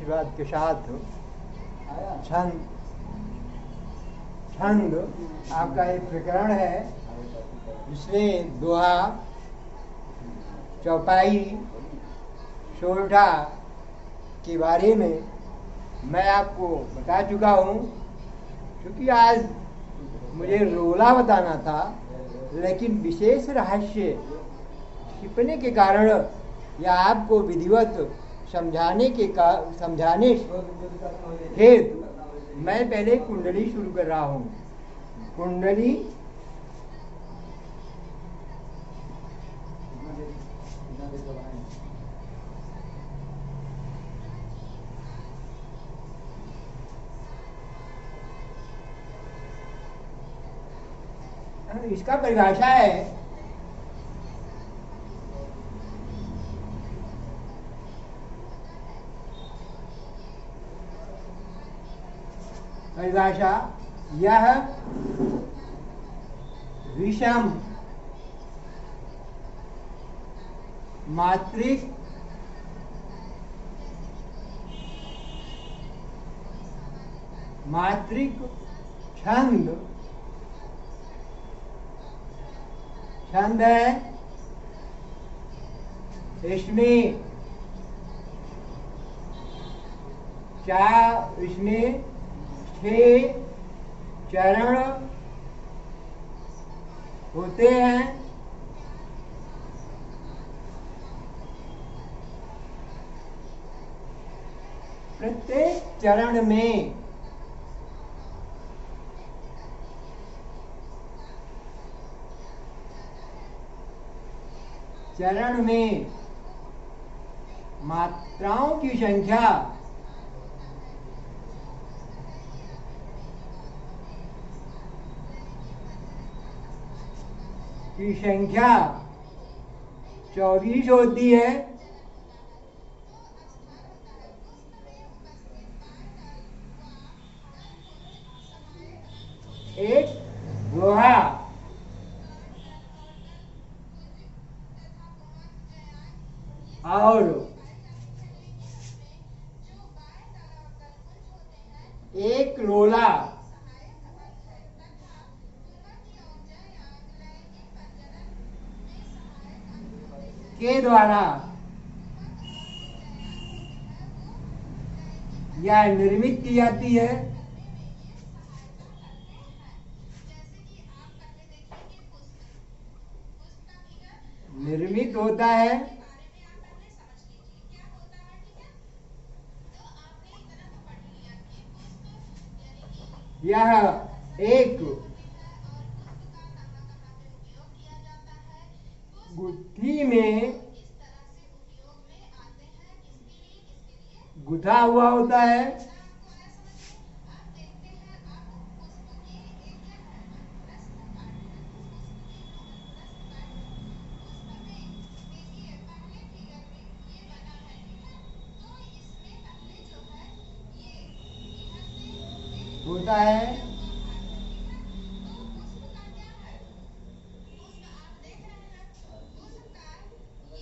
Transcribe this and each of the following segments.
आशीर्वाद के साथ छंद छंद आपका एक प्रकरण है जिसमें दोहा, चौपाई, सोरठा के बारे में मैं आपको बता चुका हूँ। क्योंकि आज मुझे रोला बताना था, लेकिन विशेष रहस्य छिपने के कारण या आपको विधिवत समझाने हेतु मैं पहले कुंडली शुरू कर रहा हूँ। कुंडली इसका परिभाषा है परिभाषा यह विषम मात्रिक छंद है। इसमें इसमें 6 चरण होते हैं। प्रत्येक चरण में मात्राओं की संख्या की संख्या 24 होती है। एक दोहा और एक रोला के द्वारा यह निर्मित की जाती है। निर्मित होता है। यह एक गुत्थी में गुथा हुआ होता है।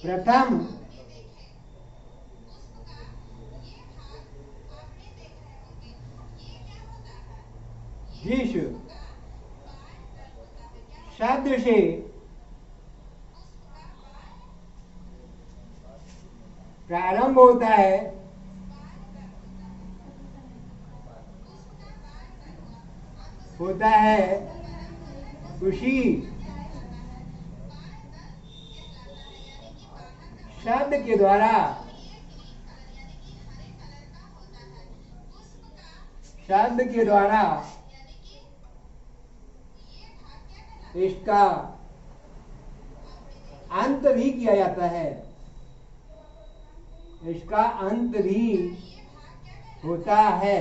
प्रथम जिस शब्द से प्रारंभ होता है उसी शब्द के द्वारा इसका अंत भी किया जाता है। इसका अंत भी होता है।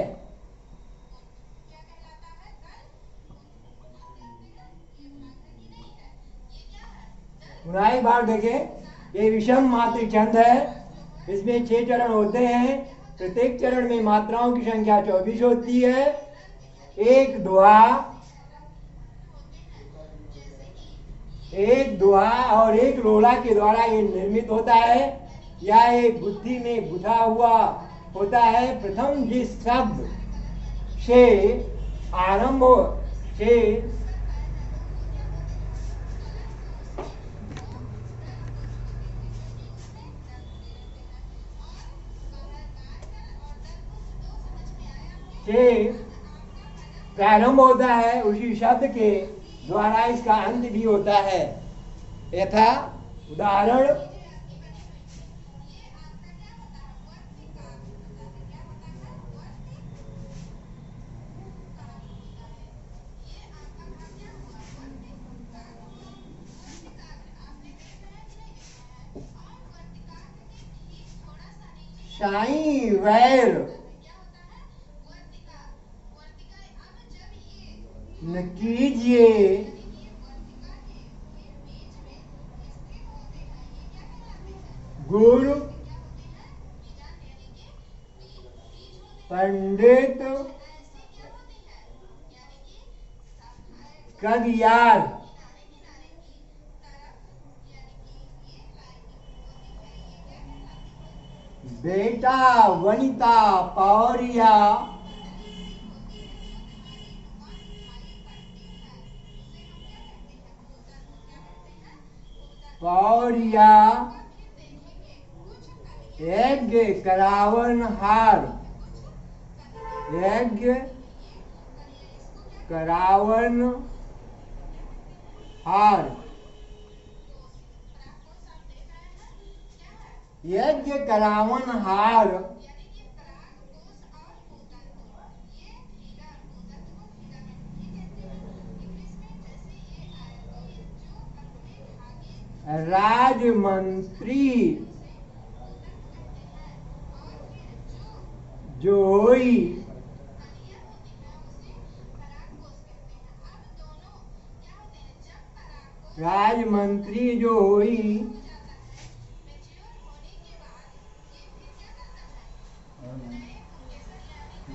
पुनः एक बार देखें, ये विषम मात्रिक छंद है। इसमें 6 चरण होते हैं। प्रत्येक चरण में मात्राओं की संख्या 24 होती है। एक दोहा और एक रोला के द्वारा ये निर्मित होता है। यह एक गुत्थी में गुथा हुआ होता है प्रथम जिस शब्द से आरंभ हो से प्रारंभ होता है, उसी शब्द के द्वारा इसका अंत भी होता है। यथा उदाहरण साई वैर न कीजिए गुरु पंडित कवियार बेटा वनिता पौरिया पौरिया यज्ञ करावन हार यज्ञ करावन हार यज्ञ करावन हार राजमंत्री जोई राजमंत्री जो हुई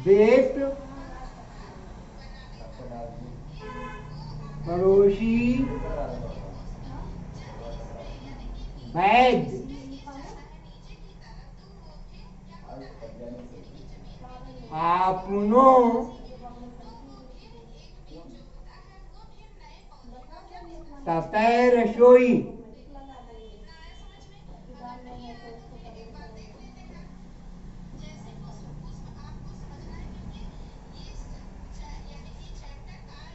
बेट पड़ोसी वैद्य आपनो तपै रसोई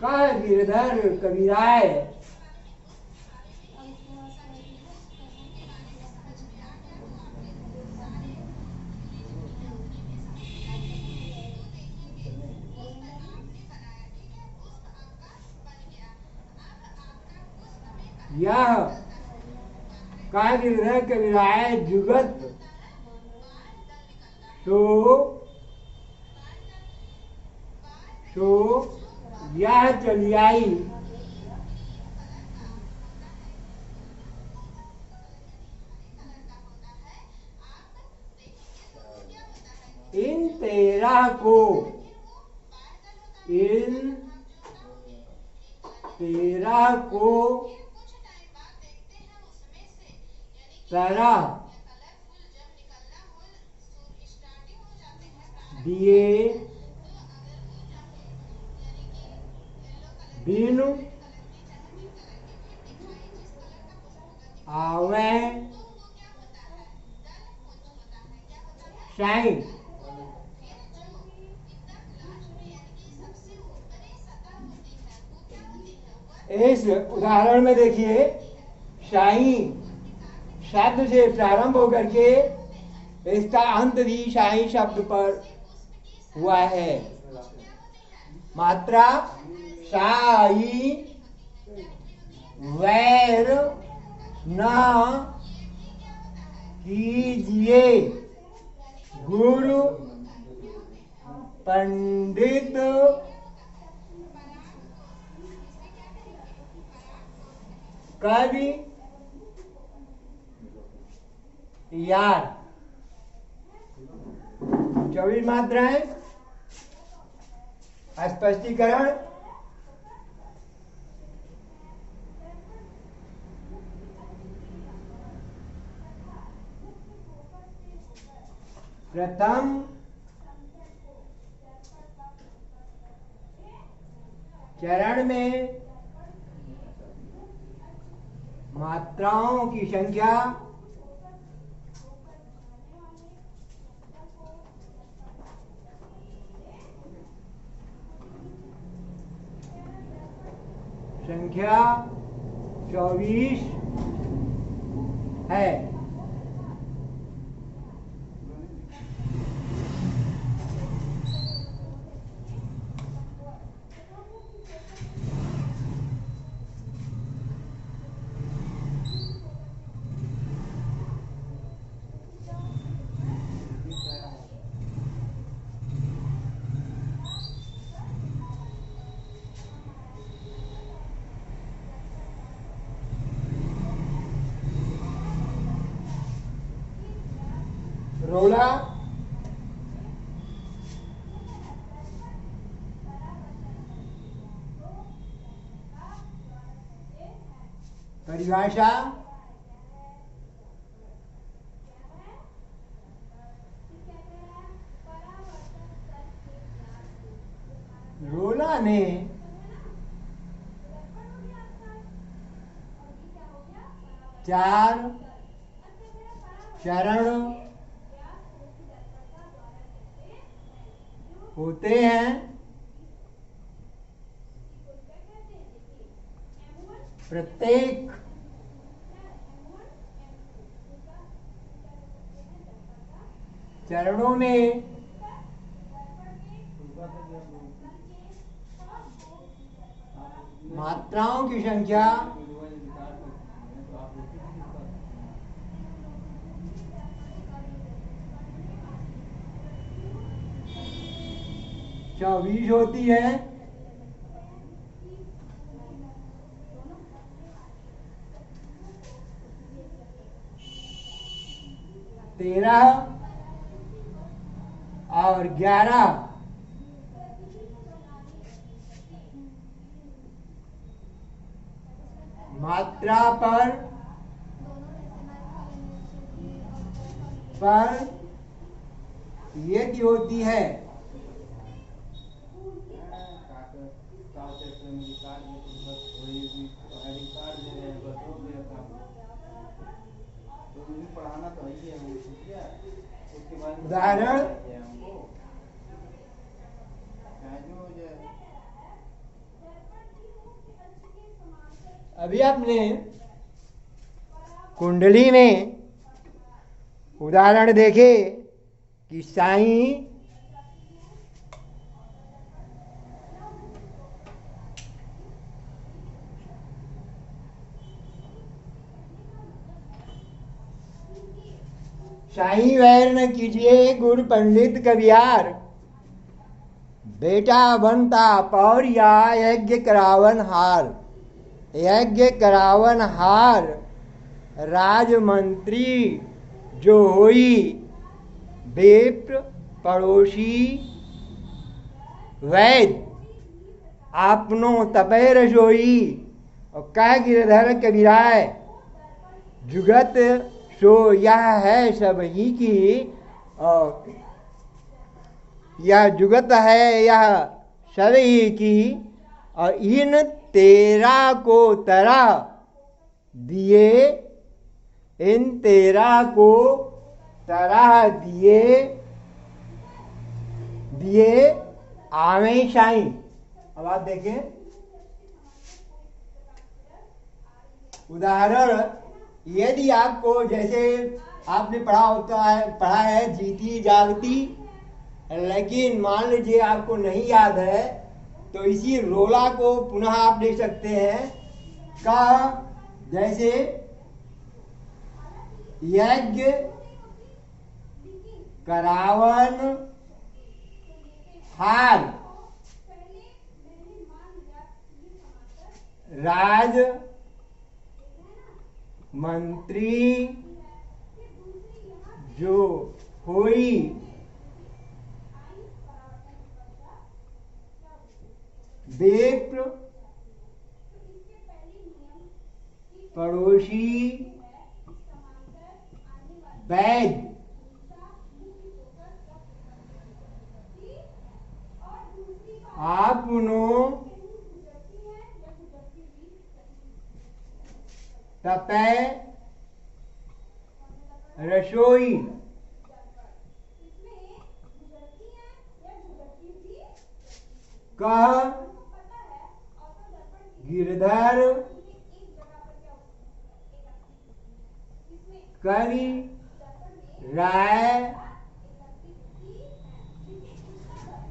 कह गिरधर कविराय यह कह गिरधर कविराय जुगत तो यह चली आई इन 13 को तरह दिए बिनु आवे शाइन। इस उदाहरण में देखिए शाही शब्द से प्रारंभ होकर के इसका अंत भी शाही शब्द पर हुआ है। मात्रा शाही वैर न कीजिए गुरु पंडित कवि यार। 24 मात्राएं। स्पष्टीकरण प्रथम चरण में मात्राओं की संख्या संख्या 24 है। रोला परिभाषा रोला ने चार चरण होते हैं। प्रत्येक चरणों में मात्राओं की संख्या 24 होती है। तेरह और 11 मात्रा पर यदि होती है उदाहरण अभी आपने कुंडली में उदाहरण देखे कि साईं साईं वैर न कीजिए गुरु पंडित कवियार, बेटा बनता पौरिया यज्ञ करावन हार। यज्ञ करावन हार राजमंत्री जो होई, बेप्र पड़ोसी वैद आपनो तपय रसोई। और कह गिरधर कबीराय जुगत सो यह है सब ही की, और यह जुगत है यह सब ही की। और इन तेरा को तरह दिए, इन तेरा को तरह दिए दिए आवे साईं। अब आप देखें उदाहरण, यदि आपको जैसे आपने पढ़ा है जीती जागती, लेकिन मान लीजिए आपको नहीं याद है तो इसी रोला को पुनः आप देख सकते हैं का जैसे यज्ञ करावन हार राज मंत्री जो होई, बेप्र पड़ोसी वैद आपनो तपै रसोई, कह गिरधर, कवि राय,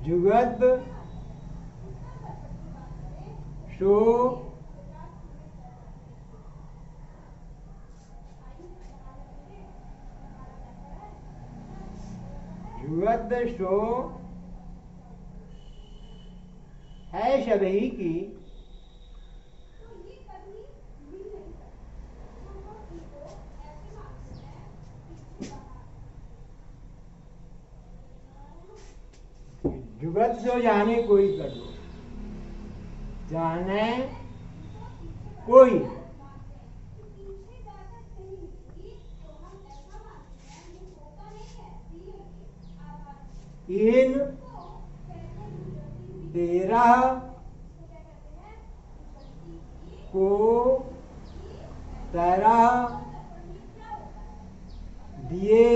जुगत सो जुगत सो है सभी की, जुगत सो जाने कोई कर लो, जाने कोई, इन तेरह को तरह दिए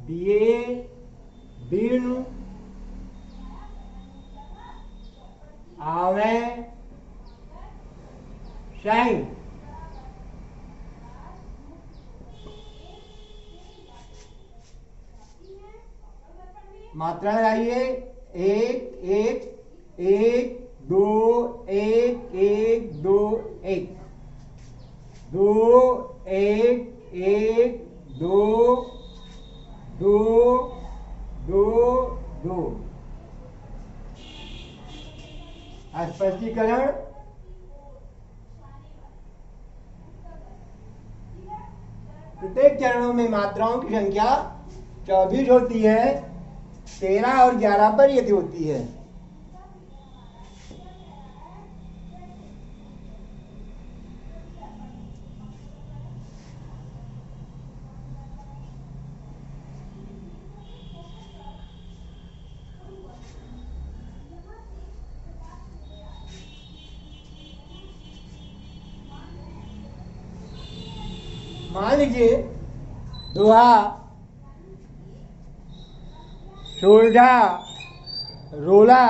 दिए बिन आवे साईं। मात्रा लगाइए, एक एक एक दो एक एक दो एक, दो एक एक दो दो दो दो। स्पष्टीकरण, प्रत्येक चरणों में मात्राओं की संख्या 24 होती है, 13 और 11 पर यदि होती है। मान लीजिए दोहा, सोल्ढा, रोला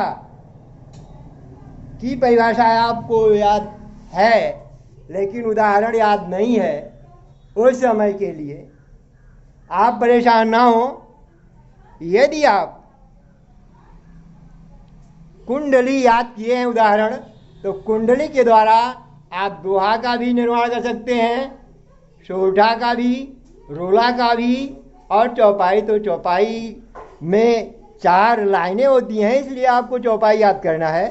की परिभाषा आपको याद है, लेकिन उदाहरण याद नहीं है। उस समय के लिए आप परेशान ना हो। यदि आप कुंडली याद किए हैं उदाहरण, तो कुंडली के द्वारा आप दोहा का भी निर्माण कर सकते हैं, सोल्ढा का भी, रोला का भी, और चौपाई। तो चौपाई में 4 लाइनें होती हैं, इसलिए आपको चौपाई याद करना है।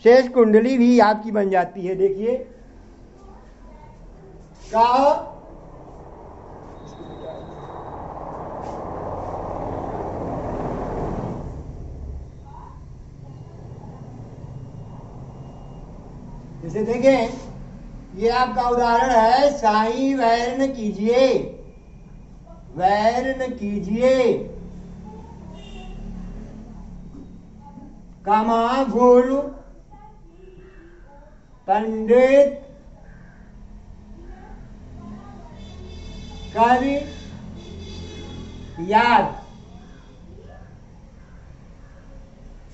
शेष कुंडली भी आपकी बन जाती है। देखिए, का जैसे देखें, ये आपका उदाहरण है, साईं वैरण कीजिए, वैरण कीजिए, कामा गुरु पंडित कवि याद,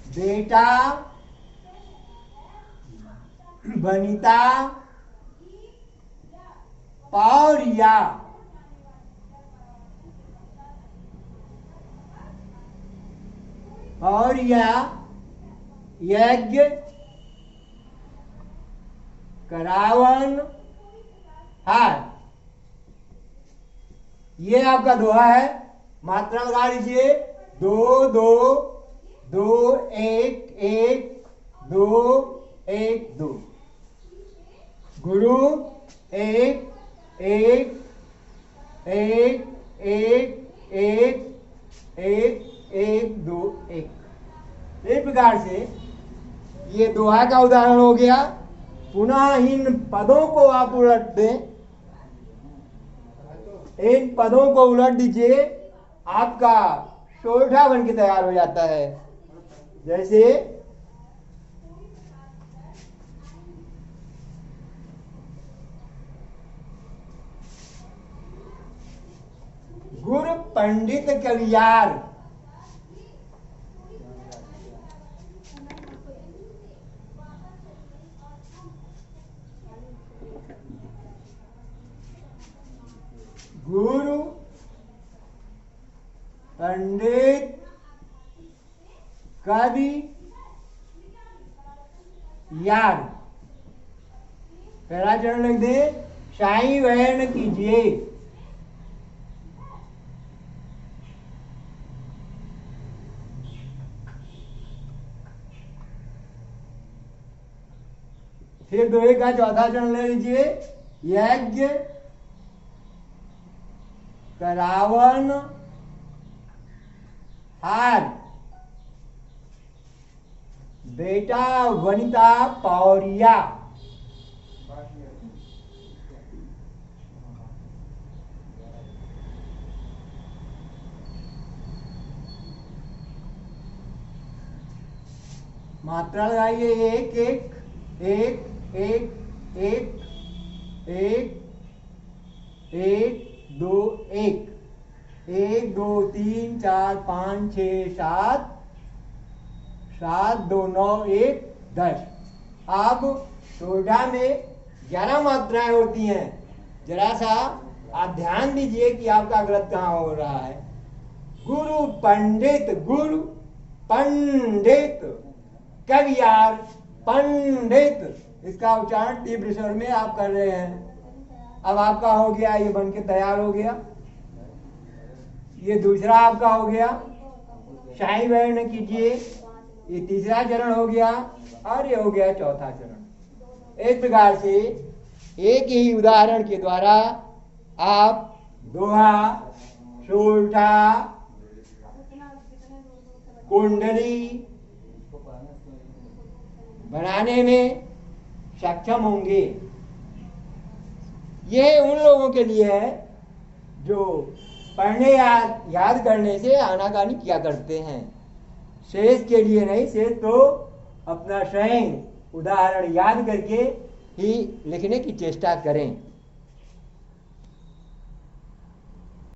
बेटा बनिता पौरिया, पौरिया यज्ञ करावन हार। ये आपका दोहा है। मात्रा लगा लीजिए, 2 2 2 1 1 2 1 2। गुरु 1 1 1 1 1 1 1 2 1। इस प्रकार से ये दोहा का उदाहरण हो गया। पुनः इन पदों को आप उलट दें, इन पदों को उलट दीजिए, आपका सोल्ढा बन के तैयार हो जाता है। जैसे पंडित कवियार। गुरु पंडित कवि यार। पहला चरण लिख दे, साई वहन कीजिए। फिर दोहे का चौथा चरण ले लीजिए, यज्ञ करावन हार बेटा वनिता पौरिया। मात्रा लगाइए, एक एक एक एक एक एक एक दो एक, एक दो तीन चार पाँच छः सात, सात दो नौ एक 10। अब सोडा में 11 मात्राएं होती हैं। जरा सा आप ध्यान दीजिए कि आपका गलत कहाँ हो रहा है। गुरु पंडित, गुरु पंडित कवियार पंडित, इसका उच्चारण तीव्र स्वर में आप कर रहे हैं। अब आपका हो गया, ये बन के तैयार हो गया। ये दूसरा आपका हो गया, साई वर्ण कीजिए, ये तीसरा चरण हो गया और ये हो गया चौथा चरण। इस प्रकार से एक ही उदाहरण के द्वारा आप दोहा, सोल्ठा, कुंडली बनाने में सक्षम होंगे। ये उन लोगों के लिए है जो पढ़ने याद करने से आनाकानी किया करते हैं। शेष के लिए नहीं, शेष तो अपना स्वयं उदाहरण याद करके ही लिखने की चेष्टा करें।